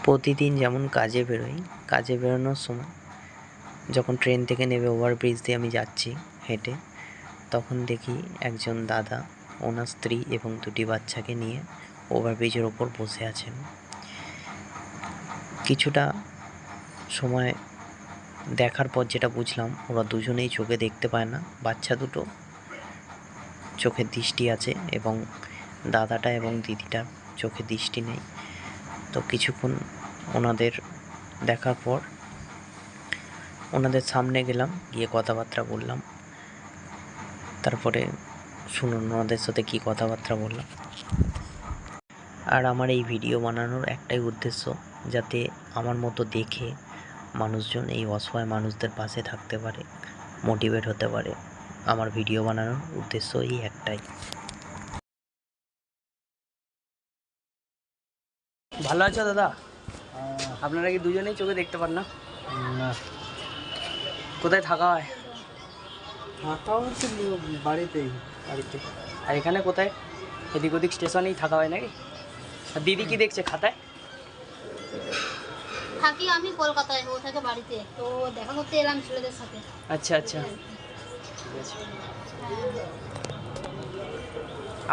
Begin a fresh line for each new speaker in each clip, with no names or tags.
প্রতিদিন যেমন কাজে বেরোই, কাজে বেরোনোর সময় যখন ট্রেন থেকে নেমে ওভারব্রিজ দিয়ে আমি যাচ্ছি হেঁটে, তখন দেখি একজন দাদা ওনার স্ত্রী এবং দুটি বাচ্চাকে নিয়ে ওভারব্রিজের ওপর বসে আছেন। কিছুটা সময় দেখার পর যেটা বুঝলাম, ওরা দুজনেই চোখে দেখতে পায় না। বাচ্চা দুটো চোখে দৃষ্টি আছে এবং দাদাটা এবং দিদিটার চোখে দৃষ্টি নেই। তো কিছুক্ষণ ওনাদের দেখার পর ওনাদের সামনে গেলাম, গিয়ে কথাবার্তা বললাম। তারপরে শুনুন ওনাদের সাথে কী কথাবার্তা বললাম। আর আমার এই ভিডিও বানানোর একটাই উদ্দেশ্য, যাতে আমার মতো দেখে মানুষজন এই অসহায় মানুষদের পাশে থাকতে পারে, মোটিভেট হতে পারে। আমার ভিডিও বানানোর উদ্দেশ্য এই একটাই। ভালো আছো দাদা? আপনারা কি দুজনেই চোখে দেখতে পান না?
না,
কোথায় থাকা হয়?
থাকা হচ্ছে বাড়িতেই।
বাড়িতে। আর এখানে কোথায়? এদিক ওদিক স্টেশনেই থাকা হয় নাকি? আর দিদি কি দেখছে খাতায়?
থাকি আমি কলকাতায়, ও থাকে বাড়িতে। তো দেখা করতে এলাম ছেলেদের সাথে।
আচ্ছা আচ্ছা, ঠিক আছে।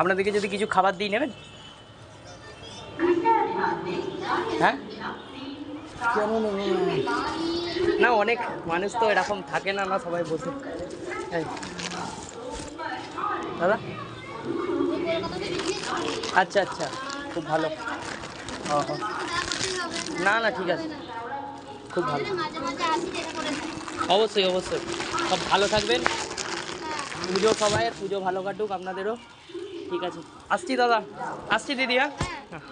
আপনাদেরকে যদি কিছু খাবার দিই নেবেন? হ্যাঁ,
কেন নেব?
না অনেক মানুষ তো এরকম থাকে না, না সবাই বসে। এই, দাদা আচ্ছা আচ্ছা, খুব ভালো। ও ও, না না ঠিক আছে, খুব ভালো।
মাঝে মাঝে আসি দেখা করে যাই।
অবশ্যই অবশ্যই, সব ভালো থাকবেন। পুজো সবাই, পুজো ভালো কাটুক আপনাদেরও। ঠিক আছে, আসছি দাদা, আসছি দিদি। হ্যাঁ হ্যাঁ।